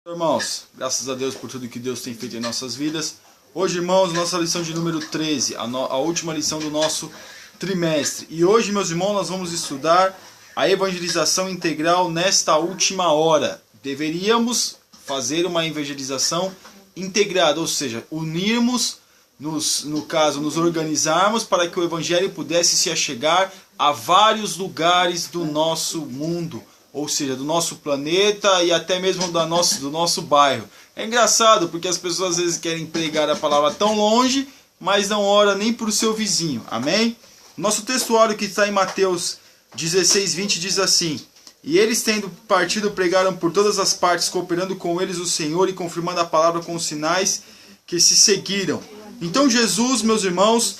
Irmãos, graças a Deus por tudo que Deus tem feito em nossas vidas. Hoje, irmãos, nossa lição de número 13, a última lição do nosso trimestre. E hoje, meus irmãos, nós vamos estudar a evangelização integral nesta última hora. Deveríamos fazer uma evangelização integrada, ou seja, unirmos, no caso, nos organizarmos para que o evangelho pudesse se achegar a vários lugares do nosso mundo. Ou seja, do nosso planeta e até mesmo do nosso bairro. É engraçado porque as pessoas às vezes querem pregar a palavra tão longe, mas não ora nem para o seu vizinho. Amém? Nosso textuário que está em Mateus 16:20 diz assim: E eles, tendo partido, pregaram por todas as partes, cooperando com eles o Senhor e confirmando a palavra com os sinais que se seguiram. Então Jesus, meus irmãos,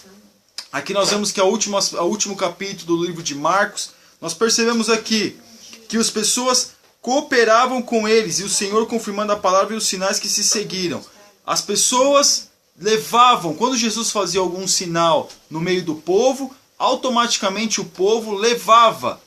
aqui nós vemos que é o último capítulo do livro de Marcos. Nós percebemos aqui que as pessoas cooperavam com eles e o Senhor confirmando a palavra e os sinais que se seguiram. As pessoas levavam, quando Jesus fazia algum sinal no meio do povo, automaticamente o povo levava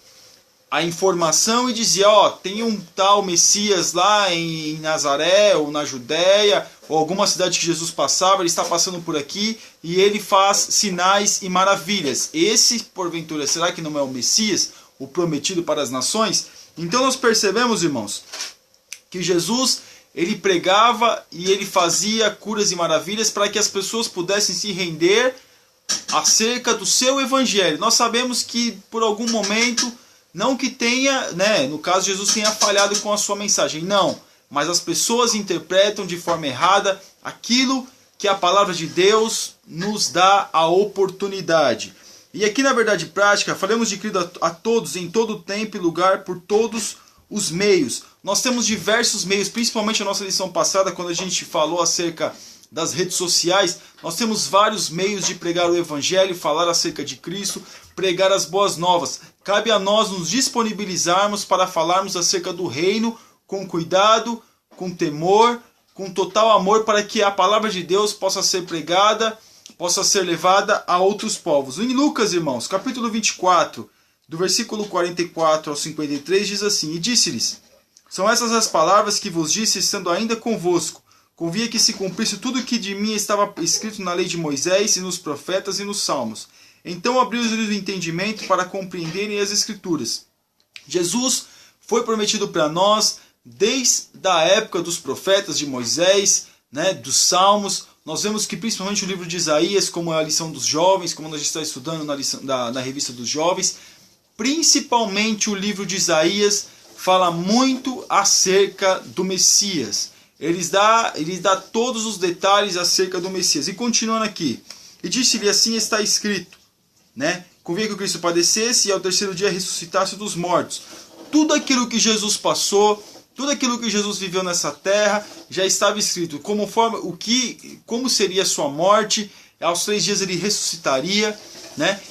a informação e dizia: ó, tem um tal Messias lá em Nazaré ou na Judéia ou alguma cidade que Jesus passava, ele está passando por aqui e ele faz sinais e maravilhas. Esse, porventura, será que não é o Messias, o prometido para as nações? Então nós percebemos, irmãos, que Jesus, ele pregava e ele fazia curas e maravilhas para que as pessoas pudessem se render acerca do seu evangelho. Nós sabemos que por algum momento, não que tenha, no caso Jesus tenha falhado com a sua mensagem, não, mas as pessoas interpretam de forma errada aquilo que a palavra de Deus nos dá a oportunidade. E aqui na verdade prática, falamos de Cristo a todos, em todo tempo e lugar, por todos os meios. Nós temos diversos meios, principalmente a nossa lição passada, quando a gente falou acerca das redes sociais. Nós temos vários meios de pregar o evangelho, falar acerca de Cristo, pregar as boas novas. Cabe a nós nos disponibilizarmos para falarmos acerca do reino, com cuidado, com temor, com total amor, para que a palavra de Deus possa ser pregada, possa ser levada a outros povos. Em Lucas, irmãos, capítulo 24, do versículo 44 ao 53, diz assim: E disse-lhes: São essas as palavras que vos disse, estando ainda convosco. Convia que se cumprisse tudo o que de mim estava escrito na lei de Moisés, e nos profetas e nos salmos. Então abriu-lhes o entendimento para compreenderem as Escrituras. Jesus foi prometido para nós desde a época dos profetas de Moisés, dos salmos. Nós vemos que principalmente o livro de Isaías, como é a lição dos jovens, como nós estamos estudando na revista dos jovens, principalmente o livro de Isaías fala muito acerca do Messias. Ele dá todos os detalhes acerca do Messias. E continuando aqui: E disse-lhe: Assim está escrito, Convia que o Cristo padecesse e ao terceiro dia ressuscitasse dos mortos. Tudo aquilo que Jesus passou, tudo aquilo que Jesus viveu nessa terra já estava escrito, como seria a sua morte, aos 3 dias ele ressuscitaria.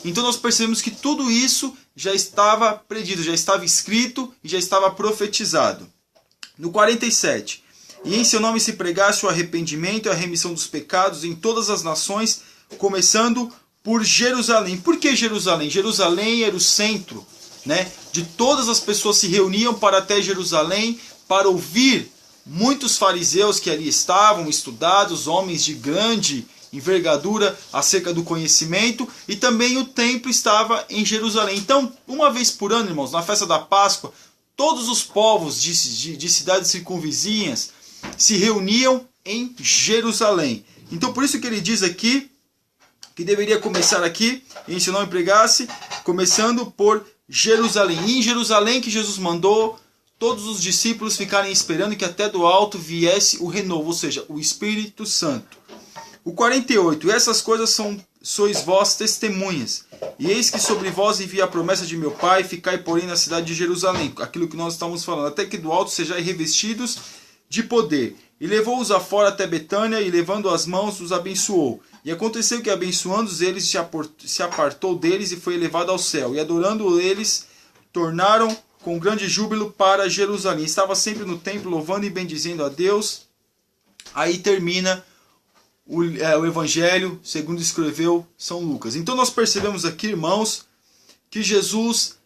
Então nós percebemos que tudo isso já estava predito, já estava escrito e já estava profetizado. No 47, E em seu nome se pregasse o arrependimento e a remissão dos pecados em todas as nações, começando por Jerusalém. Por que Jerusalém? Jerusalém era o centro, de todas as pessoas se reuniam para até Jerusalém para ouvir muitos fariseus que ali estavam, estudados, homens de grande envergadura acerca do conhecimento, e também o templo estava em Jerusalém. Então, uma vez por ano, irmãos, na festa da Páscoa, todos os povos de cidades circunvizinhas se reuniam em Jerusalém. Então, por isso que ele diz aqui que deveria começar aqui, em seu nome pregasse, começando por Jerusalém. E em Jerusalém que Jesus mandou todos os discípulos ficarem esperando que até do alto viesse o renovo, ou seja, o Espírito Santo. O 48, E essas coisas sois vós testemunhas. E eis que sobre vós envia a promessa de meu Pai, ficai porém na cidade de Jerusalém. Aquilo que nós estamos falando, até que do alto sejais revestidos de poder. E levou-os afora até Betânia, e levando as mãos os abençoou. E aconteceu que, abençoando-os eles, se apartou deles e foi elevado ao céu. E adorando eles, tornaram com grande júbilo para Jerusalém. Estava sempre no templo, louvando e bendizendo a Deus. Aí termina o Evangelho, segundo escreveu São Lucas. Então nós percebemos aqui, irmãos, que Jesus,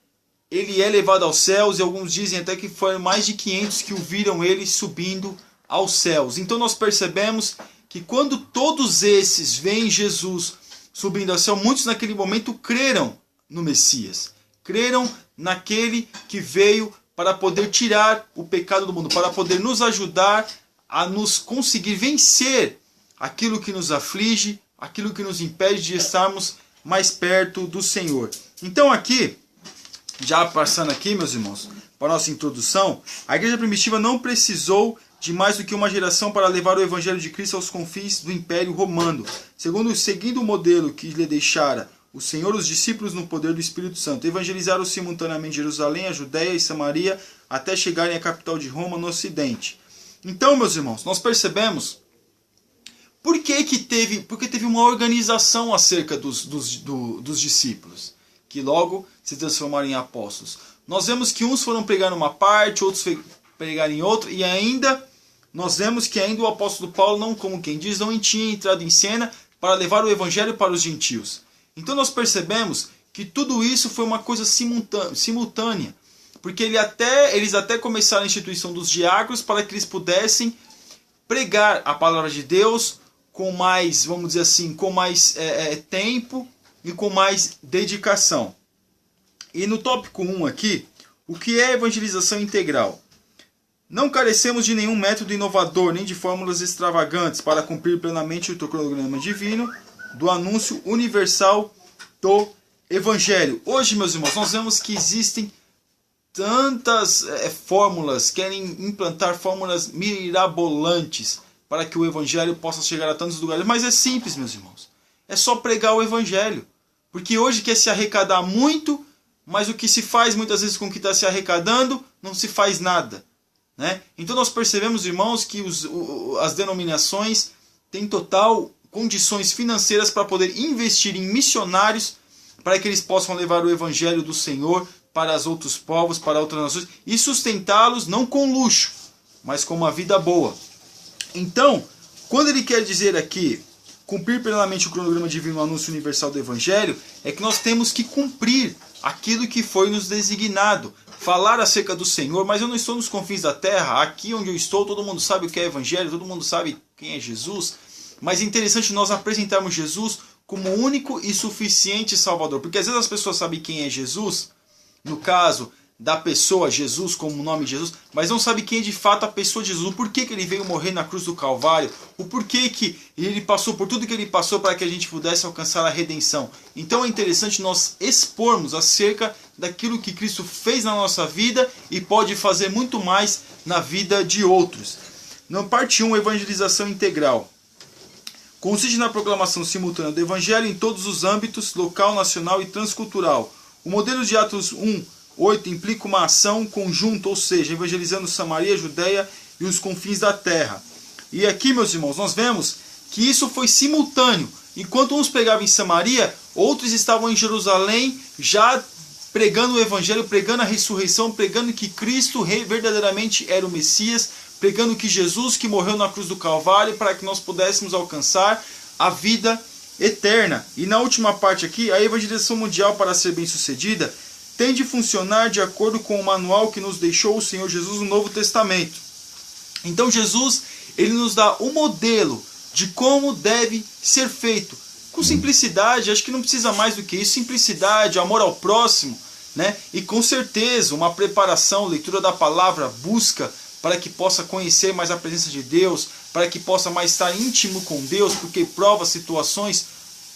ele é levado aos céus, e alguns dizem até que foram mais de 500 que o viram ele subindo aos céus. Então nós percebemos que quando todos esses veem Jesus subindo ao céu, muitos naquele momento creram no Messias. Creram naquele que veio para poder tirar o pecado do mundo, para poder nos ajudar a nos conseguir vencer aquilo que nos aflige, aquilo que nos impede de estarmos mais perto do Senhor. Então aqui, já passando aqui, meus irmãos, para a nossa introdução, a igreja primitiva não precisou de mais do que uma geração para levar o evangelho de Cristo aos confins do Império Romano, seguindo o modelo que lhe deixara o Senhor, os discípulos no poder do Espírito Santo evangelizaram simultaneamente Jerusalém, a Judéia e Samaria, até chegarem à capital de Roma, no Ocidente. Então, meus irmãos, nós percebemos porque teve uma organização acerca dos discípulos, que logo se transformaram em apóstolos. Nós vemos que uns foram pregar numa parte, outros pregar em outra, e ainda nós vemos que ainda o apóstolo Paulo, não como quem diz, não tinha entrado em cena para levar o evangelho para os gentios. Então nós percebemos que tudo isso foi uma coisa simultânea, porque eles até começaram a instituição dos diáconos para que eles pudessem pregar a palavra de Deus com mais, vamos dizer assim, com mais tempo e com mais dedicação. E no tópico 1 aqui, o que é evangelização integral? Não carecemos de nenhum método inovador, nem de fórmulas extravagantes para cumprir plenamente o cronograma divino do anúncio universal do Evangelho. Hoje, meus irmãos, nós vemos que existem tantas fórmulas, querem implantar fórmulas mirabolantes para que o Evangelho possa chegar a tantos lugares. Mas é simples, meus irmãos. É só pregar o Evangelho. Porque hoje quer se arrecadar muito, mas o que se faz muitas vezes com o que está se arrecadando, não se faz nada. Né? Então nós percebemos, irmãos, que as denominações têm total condições financeiras para poder investir em missionários para que eles possam levar o Evangelho do Senhor para os outros povos, para outras nações e sustentá-los não com luxo, mas com uma vida boa. Então, quando ele quer dizer aqui cumprir plenamente o cronograma divino, o anúncio universal do Evangelho, é que nós temos que cumprir aquilo que foi nos designado. Falar acerca do Senhor, mas eu não estou nos confins da terra. Aqui onde eu estou, todo mundo sabe o que é Evangelho, todo mundo sabe quem é Jesus. Mas é interessante nós apresentarmos Jesus como único e suficiente Salvador. Porque às vezes as pessoas sabem quem é Jesus, no caso da pessoa Jesus, como o nome de Jesus, mas não sabem quem é de fato a pessoa de Jesus. O porquê que ele veio morrer na cruz do Calvário, o porquê que ele passou por tudo que ele passou para que a gente pudesse alcançar a redenção. Então é interessante nós expormos acerca daquilo que Cristo fez na nossa vida e pode fazer muito mais na vida de outros. Na parte 1, evangelização integral. Consiste na proclamação simultânea do Evangelho em todos os âmbitos, local, nacional e transcultural. O modelo de Atos 1:8 implica uma ação conjunta, ou seja, evangelizando Samaria, Judéia e os confins da terra. E aqui, meus irmãos, nós vemos que isso foi simultâneo. Enquanto uns pregavam em Samaria, outros estavam em Jerusalém, já pregando o Evangelho, pregando a ressurreição, pregando que Cristo verdadeiramente era o Messias, pregando que Jesus que morreu na cruz do Calvário para que nós pudéssemos alcançar a vida eterna. E na última parte aqui, a evangelização mundial, para ser bem sucedida, tem de funcionar de acordo com o manual que nos deixou o Senhor Jesus no Novo Testamento. Então Jesus, ele nos dá o modelo de como deve ser feito. Com simplicidade, acho que não precisa mais do que isso. Simplicidade, amor ao próximo, né? E com certeza uma preparação, leitura da palavra, busca para que possa conhecer mais a presença de Deus, para que possa mais estar íntimo com Deus, porque provas, situações,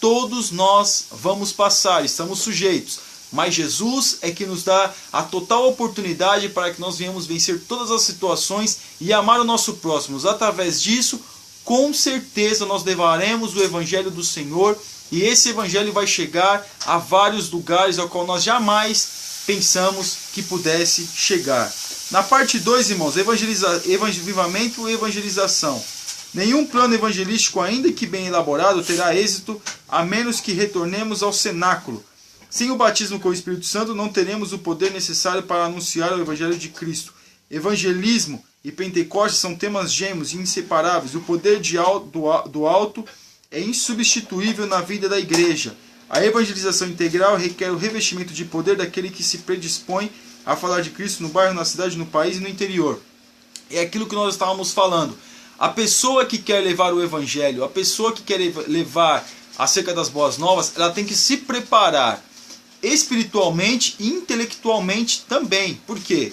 todos nós vamos passar, estamos sujeitos. Mas Jesus é que nos dá a total oportunidade para que nós venhamos vencer todas as situações e amar o nosso próximo. Através disso, com certeza nós levaremos o Evangelho do Senhor e esse Evangelho vai chegar a vários lugares ao qual nós jamais pensamos que pudesse chegar. Na parte 2, irmãos, avivamento e evangelização. Nenhum plano evangelístico, ainda que bem elaborado, terá êxito a menos que retornemos ao cenáculo. Sem o batismo com o Espírito Santo, não teremos o poder necessário para anunciar o Evangelho de Cristo. Evangelismo e Pentecostes são temas gêmeos e inseparáveis. O poder do alto é insubstituível na vida da igreja. A evangelização integral requer o revestimento de poder daquele que se predispõe a falar de Cristo no bairro, na cidade, no país e no interior. é aquilo que nós estávamos falando. A pessoa que quer levar o evangelho, a pessoa que quer levar acerca das boas novas, ela tem que se preparar espiritualmente e intelectualmente também. Por quê?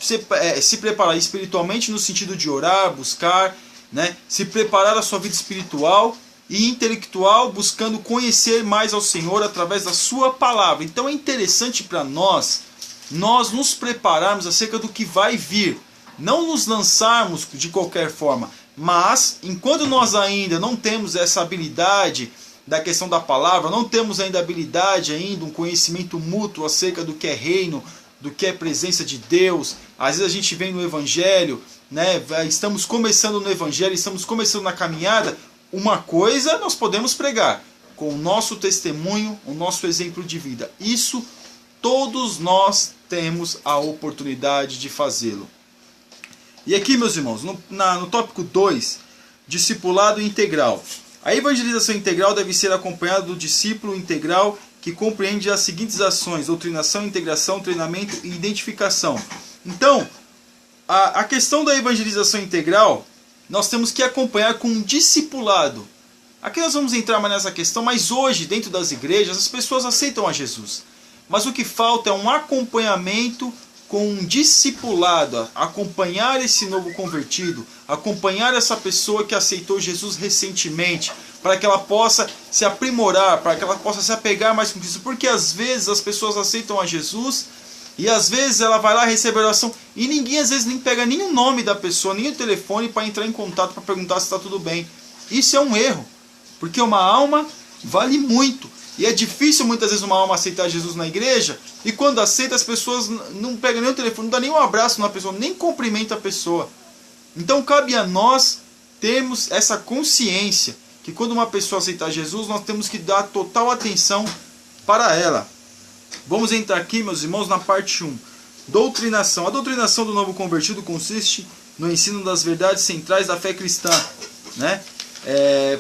Se preparar espiritualmente no sentido de orar, buscar, né? Se preparar a sua vida espiritual e intelectual, buscando conhecer mais ao Senhor através da sua palavra. Então é interessante para nós nos prepararmos acerca do que vai vir. Não nos lançarmos de qualquer forma, mas enquanto nós ainda não temos essa habilidade da questão da palavra, não temos ainda habilidade ainda, um conhecimento mútuo acerca do que é reino, do que é presença de Deus. Às vezes a gente vem no Evangelho, né? Estamos começando no Evangelho, estamos começando na caminhada. Uma coisa nós podemos pregar, com o nosso testemunho, o nosso exemplo de vida. Isso todos nós temos a oportunidade de fazê-lo. E aqui, meus irmãos, no tópico 2, discipulado integral. A evangelização integral deve ser acompanhada do discípulo integral que compreende as seguintes ações: doutrinação, integração, treinamento e identificação. Então, a questão da evangelização integral, nós temos que acompanhar com um discipulado. Aqui nós vamos entrar mais nessa questão, mas hoje, dentro das igrejas, as pessoas aceitam a Jesus. Mas o que falta é um acompanhamento com um discipulado, acompanhar esse novo convertido, acompanhar essa pessoa que aceitou Jesus recentemente, para que ela possa se aprimorar, para que ela possa se apegar mais com Cristo. Porque às vezes as pessoas aceitam a Jesus e às vezes ela vai lá receber oração e ninguém às vezes nem pega nem o nome da pessoa, nem o telefone para entrar em contato, para perguntar se está tudo bem. Isso é um erro, porque uma alma vale muito. E é difícil muitas vezes uma alma aceitar Jesus na igreja, e quando aceita as pessoas não pegam nem o telefone, não dá nem um abraço na pessoa, nem cumprimenta a pessoa. Então cabe a nós termos essa consciência que quando uma pessoa aceitar Jesus, nós temos que dar total atenção para ela. Vamos entrar aqui, meus irmãos, na parte 1. Doutrinação. A doutrinação do novo convertido consiste no ensino das verdades centrais da fé cristã, né?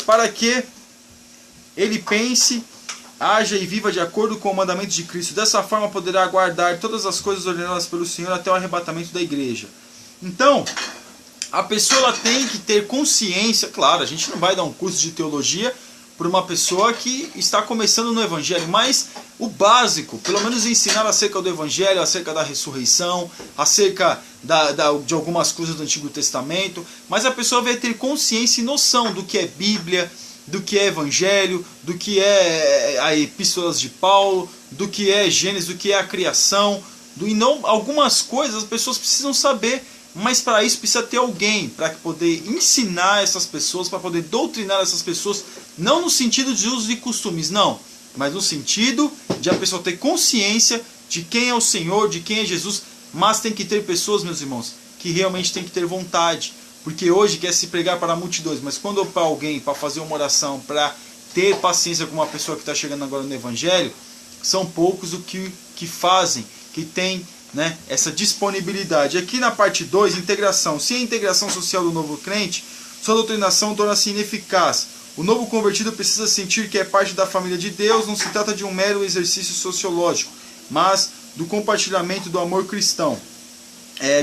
Para que ele pense, haja e viva de acordo com o mandamento de Cristo. Dessa forma poderá guardar todas as coisas ordenadas pelo Senhor até o arrebatamento da igreja. Então, a pessoa ela tem que ter consciência. Claro, a gente não vai dar um curso de teologia para uma pessoa que está começando no Evangelho, mas o básico, pelo menos ensinar acerca do Evangelho, acerca da ressurreição, acerca de algumas coisas do Antigo Testamento, mas a pessoa vai ter consciência e noção do que é Bíblia, do que é Evangelho, do que é a Epístolas de Paulo, do que é Gênesis, do que é a criação. E não, algumas coisas as pessoas precisam saber, mas para isso precisa ter alguém para poder ensinar essas pessoas, para poder doutrinar essas pessoas, não no sentido de usos e costumes, não, mas no sentido de a pessoa ter consciência de quem é o Senhor, de quem é Jesus. Mas tem que ter pessoas, meus irmãos, que realmente tem que ter vontade. Porque hoje quer se pregar para multidões, mas quando para alguém, para fazer uma oração, para ter paciência com uma pessoa que está chegando agora no Evangelho, são poucos o que fazem, que tem, né, essa disponibilidade. Aqui na parte 2, integração. Se a integração social do novo crente, sua doutrinação torna-se ineficaz. O novo convertido precisa sentir que é parte da família de Deus, não se trata de um mero exercício sociológico, mas do compartilhamento do amor cristão.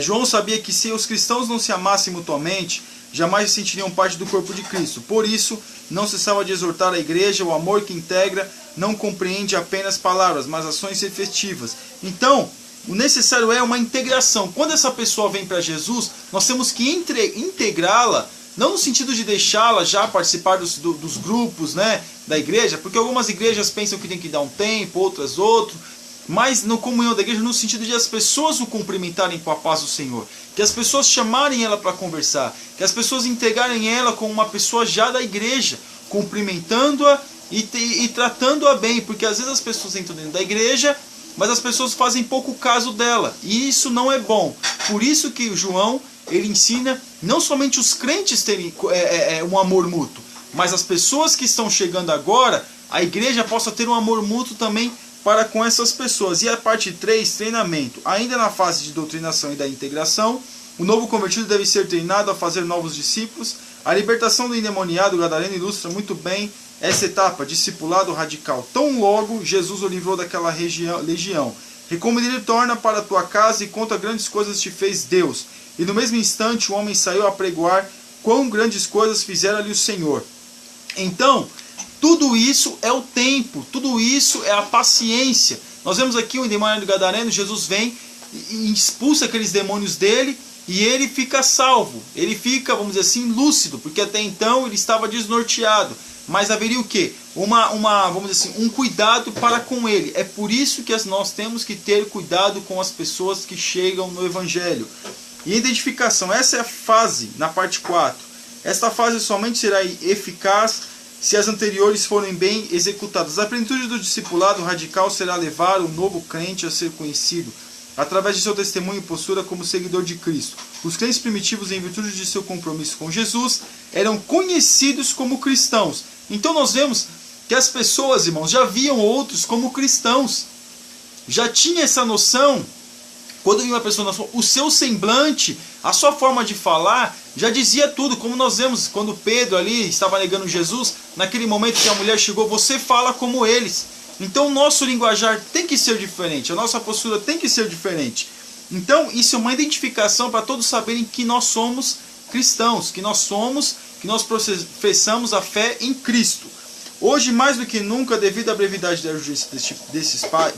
João sabia que se os cristãos não se amassem mutuamente, jamais se sentiriam parte do corpo de Cristo. Por isso, não cessava de exortar a igreja. O amor que integra não compreende apenas palavras, mas ações efetivas. Então, o necessário é uma integração. Quando essa pessoa vem para Jesus, nós temos que integrá-la, não no sentido de deixá-la já participar dos grupos, né, da igreja, porque algumas igrejas pensam que tem que dar um tempo, outras outro. Mas no comunhão da igreja, no sentido de as pessoas o cumprimentarem com a paz do Senhor, que as pessoas chamarem ela para conversar, que as pessoas integrarem ela como uma pessoa já da igreja, cumprimentando-a e tratando-a bem, porque às vezes as pessoas entram dentro da igreja, mas as pessoas fazem pouco caso dela, e isso não é bom. Por isso que o João, ele ensina não somente os crentes terem um amor mútuo, mas as pessoas que estão chegando agora, a igreja possa ter um amor mútuo também para com essas pessoas. E a parte 3, treinamento. Ainda na fase de doutrinação e da integração, o novo convertido deve ser treinado a fazer novos discípulos. A libertação do endemoniado gadareno ilustra muito bem essa etapa, discipulado radical. Tão logo Jesus o livrou daquela legião. Recomendo ele torna para a tua casa e conta grandes coisas te fez Deus. e no mesmo instante o homem saiu a pregoar quão grandes coisas fizera ali o Senhor. Então, tudo isso é o tempo, tudo isso é a paciência. Nós vemos aqui o endemoniado gadareno, Jesus vem e expulsa aqueles demônios dele e ele fica salvo. Ele fica, vamos dizer assim, lúcido, porque até então ele estava desnorteado. Mas haveria o quê? Vamos dizer assim, um cuidado para com ele. É por isso que nós temos que ter cuidado com as pessoas que chegam no Evangelho. E identificação, essa é a fase, na parte 4. Esta fase somente será eficaz se as anteriores forem bem executadas. A plenitude do discipulado radical será levar o novo crente a ser conhecido, através de seu testemunho e postura como seguidor de Cristo. Os crentes primitivos, em virtude de seu compromisso com Jesus, eram conhecidos como cristãos. Então nós vemos que as pessoas, irmãos, já viam outros como cristãos. Já tinha essa noção. Quando vinha uma pessoa, o seu semblante, a sua forma de falar, já dizia tudo. Como nós vemos quando Pedro ali estava negando Jesus, naquele momento que a mulher chegou, você fala como eles. Então o nosso linguajar tem que ser diferente, a nossa postura tem que ser diferente. Então isso é uma identificação para todos saberem que nós somos cristãos, que nós professamos a fé em Cristo. Hoje, mais do que nunca, devido à brevidade da urgência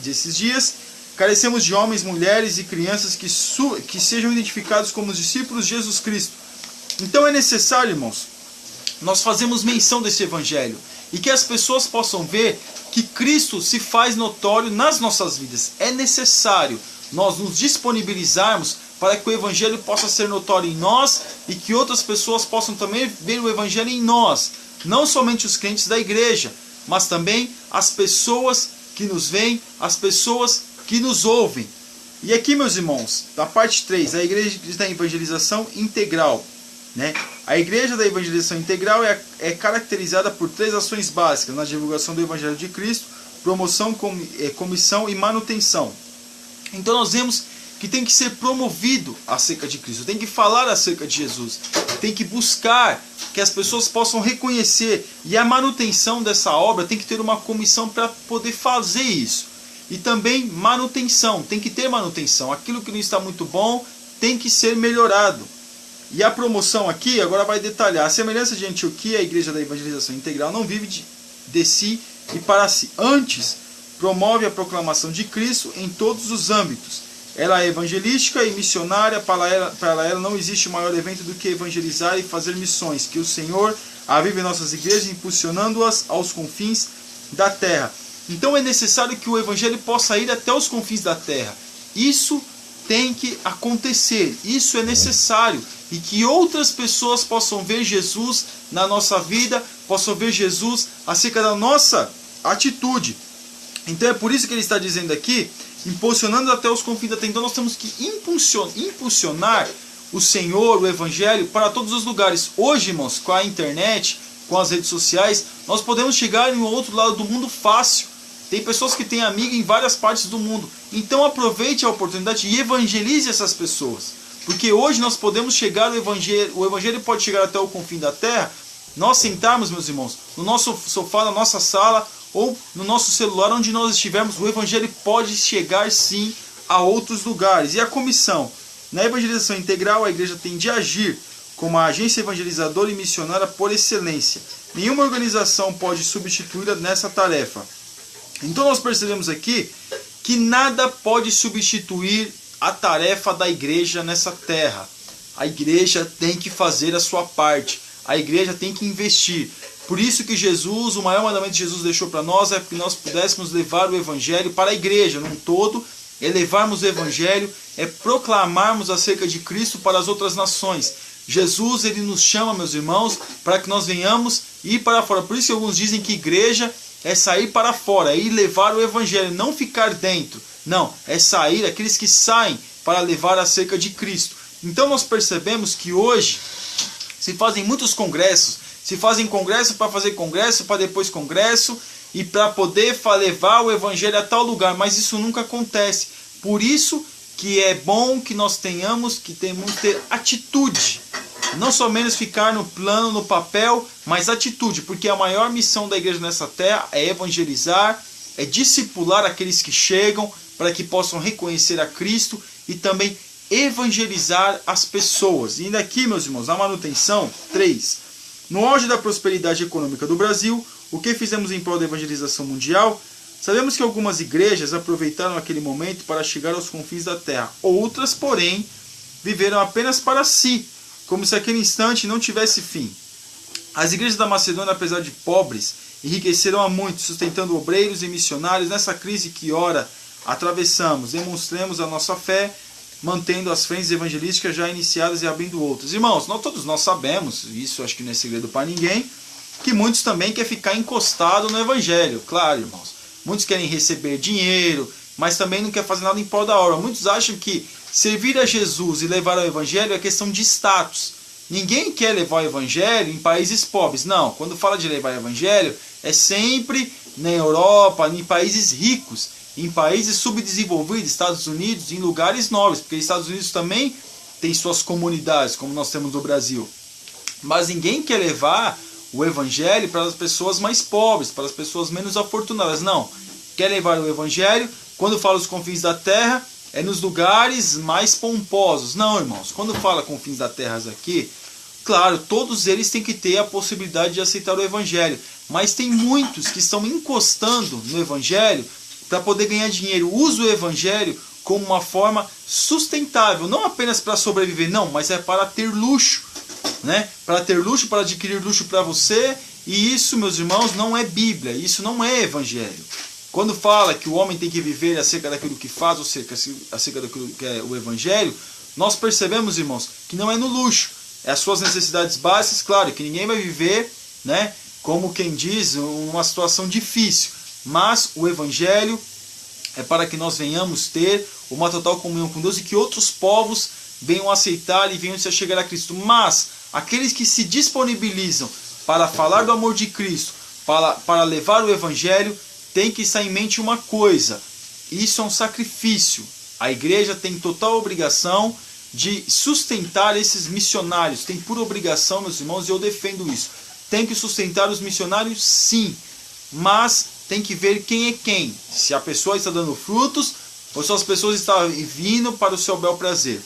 desses dias, carecemos de homens, mulheres e crianças que sejam identificados como os discípulos de Jesus Cristo. Então é necessário, irmãos, nós fazemos menção desse Evangelho e que as pessoas possam ver que Cristo se faz notório nas nossas vidas. É necessário nós nos disponibilizarmos para que o Evangelho possa ser notório em nós e que outras pessoas possam também ver o Evangelho em nós. Não somente os crentes da igreja, mas também as pessoas que nos veem, as pessoas que nos ouvem. E aqui, meus irmãos, da parte 3, a igreja da evangelização integral. A igreja da evangelização integral é caracterizada por 3 ações básicas na divulgação do Evangelho de Cristo: promoção, comissão e manutenção. Então nós vemos que tem que ser promovido acerca de Cristo, tem que falar acerca de Jesus, tem que buscar que as pessoas possam reconhecer, e a manutenção dessa obra tem que ter uma comissão para poder fazer isso. E também manutenção, tem que ter manutenção, aquilo que não está muito bom tem que ser melhorado. E a promoção aqui, agora vai detalhar: a semelhança de Antioquia, a igreja da evangelização integral não vive de si e para si, antes promove a proclamação de Cristo em todos os âmbitos. Ela é evangelística e missionária. Para ela não existe maior evento do que evangelizar e fazer missões, que o Senhor avive em nossas igrejas, impulsionando-as aos confins da terra. Então é necessário que o Evangelho possa ir até os confins da terra. Isso tem que acontecer, isso é necessário. E que outras pessoas possam ver Jesus na nossa vida, possam ver Jesus acerca da nossa atitude. Então é por isso que ele está dizendo aqui, impulsionando até os confins da terra. Então nós temos que impulsionar o Senhor, o Evangelho, para todos os lugares. Hoje, irmãos, com a internet, com as redes sociais, nós podemos chegar em um outro lado do mundo fácil. Tem pessoas que têm amigos em várias partes do mundo. Então aproveite a oportunidade e evangelize essas pessoas. Porque hoje nós podemos chegar ao Evangelho, o Evangelho pode chegar até o confim da terra, nós sentarmos, meus irmãos, no nosso sofá, na nossa sala, ou no nosso celular, onde nós estivermos, o Evangelho pode chegar sim a outros lugares. E a comissão? Na evangelização integral, a igreja tem de agir como a agência evangelizadora e missionária por excelência. Nenhuma organização pode substituí-la nessa tarefa. Então nós percebemos aqui que nada pode substituir a tarefa da igreja nessa terra. A igreja tem que fazer a sua parte. A igreja tem que investir. Por isso que Jesus, o maior mandamento que Jesus deixou para nós é que nós pudéssemos levar o Evangelho para a igreja num todo, é levarmos o Evangelho, é proclamarmos acerca de Cristo para as outras nações. Jesus, ele nos chama, meus irmãos, para que nós venhamos ir para fora. Por isso que alguns dizem que igreja é sair para fora, é ir levar o Evangelho, não ficar dentro. Não, é sair, aqueles que saem para levar acerca de Cristo. Então nós percebemos que hoje se fazem muitos congressos, se fazem congresso para fazer congresso, para depois congresso, e para poder levar o Evangelho a tal lugar, mas isso nunca acontece. Por isso que é bom que nós temos que ter atitude, não somente ficar no plano, no papel, mas atitude, porque a maior missão da igreja nessa terra é evangelizar, é discipular aqueles que chegam, para que possam reconhecer a Cristo e também evangelizar as pessoas. E ainda aqui, meus irmãos, a manutenção, 3. No auge da prosperidade econômica do Brasil, o que fizemos em prol da evangelização mundial? Sabemos que algumas igrejas aproveitaram aquele momento para chegar aos confins da terra. Outras, porém, viveram apenas para si, como se aquele instante não tivesse fim. As igrejas da Macedônia, apesar de pobres, enriqueceram a muitos, sustentando obreiros e missionários. Nessa crise que ora atravessamos, demonstremos a nossa fé, mantendo as frentes evangelísticas já iniciadas e abrindo outras. Irmãos, todos nós sabemos, isso acho que não é segredo para ninguém, que muitos também querem ficar encostados no evangelho. Claro, irmãos, muitos querem receber dinheiro, mas também não querem fazer nada em prol da obra. Muitos acham que servir a Jesus e levar ao evangelho é questão de status. Ninguém quer levar o evangelho em países pobres. Não, quando fala de levar o evangelho, é sempre na Europa, em países ricos, em países subdesenvolvidos, Estados Unidos, em lugares nobres, porque os Estados Unidos também tem suas comunidades, como nós temos no Brasil. Mas ninguém quer levar o evangelho para as pessoas mais pobres, para as pessoas menos afortunadas. Não, quer levar o evangelho, quando fala os confins da terra, é nos lugares mais pomposos. Não, irmãos, quando fala confins da terra aqui, claro, todos eles têm que ter a possibilidade de aceitar o evangelho. Mas tem muitos que estão encostando no evangelho para poder ganhar dinheiro. Usa o evangelho como uma forma sustentável, não apenas para sobreviver, não, mas é para ter luxo, né? Para ter luxo, para adquirir luxo para você. E isso, meus irmãos, não é Bíblia, isso não é evangelho. Quando fala que o homem tem que viver acerca daquilo que faz, ou acerca daquilo que é o evangelho, nós percebemos, irmãos, que não é no luxo, é as suas necessidades básicas. Claro que ninguém vai viver, né, como quem diz, uma situação difícil, mas o evangelho é para que nós venhamos ter uma total comunhão com Deus e que outros povos venham aceitar e venham se chegar a Cristo. Mas aqueles que se disponibilizam para falar do amor de Cristo, para levar o evangelho, tem que estar em mente uma coisa: isso é um sacrifício. A igreja tem total obrigação de sustentar esses missionários. Tem por obrigação, meus irmãos, e eu defendo isso. Tem que sustentar os missionários, sim. Mas tem que ver quem é quem. Se a pessoa está dando frutos, ou se as pessoas estão vindo para o seu bel prazer.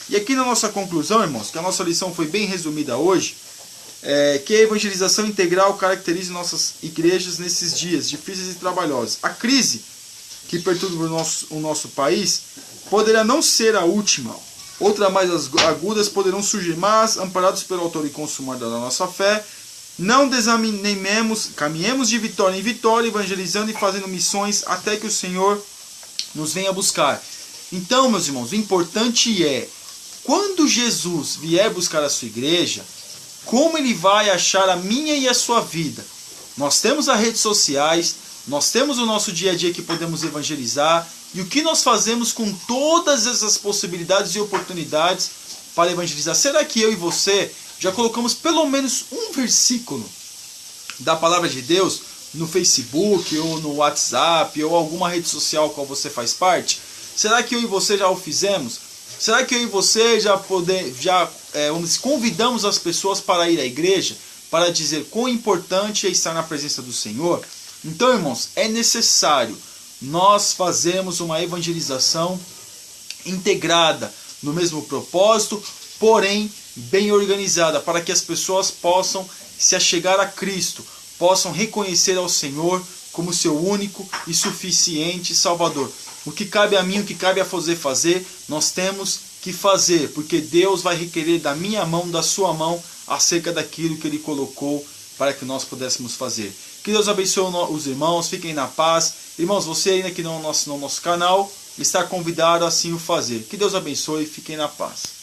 E aqui na nossa conclusão, irmãos, que a nossa lição foi bem resumida hoje, que a evangelização integral caracteriza nossas igrejas nesses dias difíceis e trabalhosos. A crise que perturba o nosso país poderá não ser a última. Outras mais agudas poderão surgir, mas, amparados pelo autor e consumador da nossa fé, não desanimemos, caminhemos de vitória em vitória, evangelizando e fazendo missões até que o Senhor nos venha buscar. Então, meus irmãos, o importante é, quando Jesus vier buscar a sua igreja, como ele vai achar a minha e a sua vida? Nós temos as redes sociais, nós temos o nosso dia a dia que podemos evangelizar, e o que nós fazemos com todas essas possibilidades e oportunidades para evangelizar? Será que eu e você já colocamos pelo menos um versículo da palavra de Deus no Facebook, ou no WhatsApp, ou alguma rede social qual você faz parte? Será que eu e você já o fizemos? Será que eu e você convidamos as pessoas para ir à igreja, para dizer quão importante é estar na presença do Senhor? Então, irmãos, é necessário nós fazermos uma evangelização integrada, no mesmo propósito, porém bem organizada, para que as pessoas possam se achegar a Cristo, possam reconhecer ao Senhor como seu único e suficiente Salvador. O que cabe a mim, o que cabe a você fazer, nós temos que fazer, porque Deus vai requerer da minha mão, da sua mão, acerca daquilo que Ele colocou para que nós pudéssemos fazer. Que Deus abençoe os irmãos, fiquem na paz. Irmãos, você ainda que não assinou o nosso canal, está convidado a assim o fazer. Que Deus abençoe, fiquem na paz.